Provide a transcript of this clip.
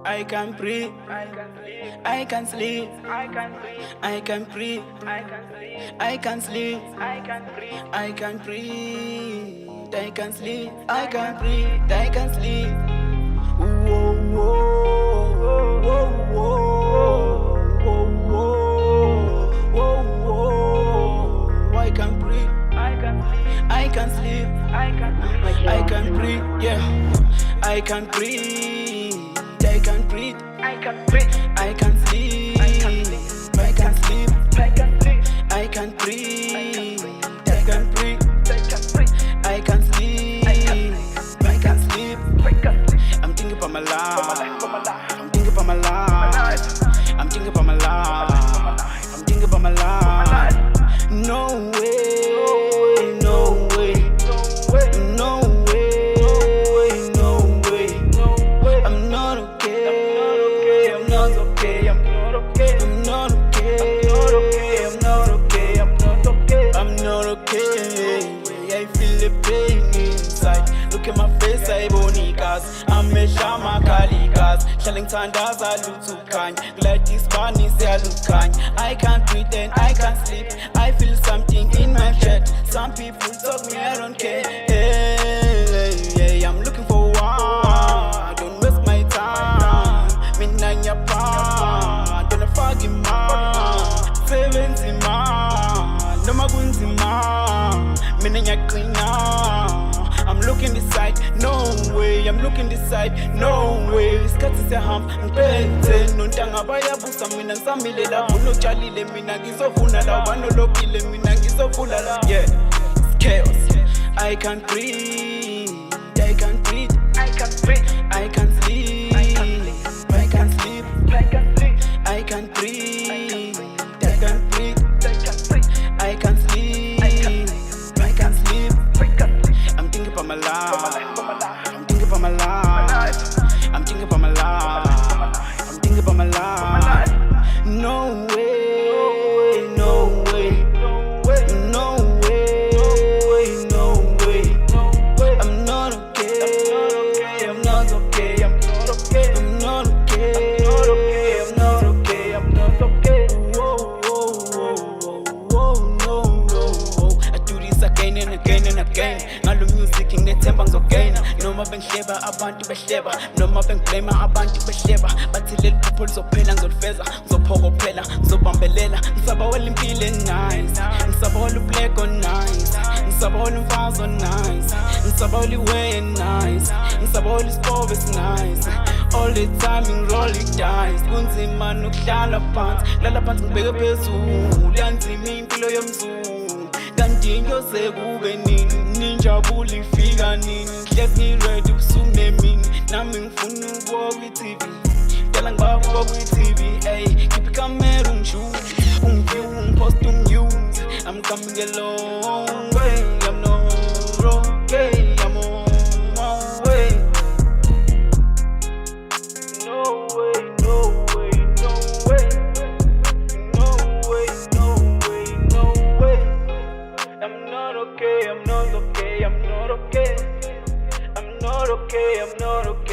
I can breathe. I can sleep. I can breathe. I can sleep. I can breathe. I can sleep. I can breathe. I can sleep. Whoa, whoa, whoa, whoa, whoa, whoa, whoa. I can breathe. I can sleep. I can breathe. Yeah. I can breathe. I can breathe. I can breathe. I can sleep. I can sleep. I can breathe. I can breathe. I can sleep. I can sleep. I'm thinking about my life. I'm thinking about my life. I'm thinking about my life. I'm thinking about my life. No way. No way. No way. No way. I'm not okay. I'm not okay. I'm not okay. I'm not okay. I'm not okay. I'm not okay. I'm not okay. I feel the pain inside. Look at my face, I bonikas. I'm a shama kalikas. Shelling tandas, I look to kind. Glad this bunny say I look kind. I can't pretend, I can't sleep. I feel something in my chest. Some people talk me, I don't care. Hey, I'm looking for one. Don't waste my time. Minanya pa. Don't fuck him man. 70 man. No magunzi man. Minanya cleaner. I'm looking this side, no way. I'm looking this side, no way. Isikhathi siyahamba ngiphethe nontanga bayabusa mina ngisamile lapho notshalile mina ngizovuna la banolokile mina ngizovula la. Yeah, it's chaos. I can breathe. I can breathe. I can breathe. I can sleep. I can sleep. I can sleep. I can breathe. I can breathe. I can sleep. I can sleep. I'm thinking about my life. I'm thinking about my life. I'm thinking about my life. I'm thinking about my life. No way. No way. No way. No way. I'm not okay. I'm not okay. I'm not okay. I'm not okay. I'm not okay. I'm not okay. Whoa, no. I do this again and again and again. Ngalo music ngethemba ngizogaina noma bengihleba abantu behleba noma bengiblame abantu behleba bathi leli phupho lizophela ngizolifeza ngizophokopela ngizobambelela ngisabawela impilo nice ngisabawela ublack on nice ngisabawela umfazi on nice ngisabawela iway nice ngisabawela ispobe nice all the time ngiroll it dice kunzima nokuhlala phansi lala phansi ngibeke phezulu yanzima impilo yomzulu kanti ngiyoze kube nini ninjabula ifika nini hlezi ngiready ubusuku nemini nami ngifuna ukubuka kwi-TV dala ngibabuka kwi-TV ey keep ikamera ungishoot ungiview ungipost ungiuse I'm coming a long way I'm not okay I'm on my way no way no way no way no way no way no way I'm not okay I'm not okay I'm not okay I'm not okay I'm not okay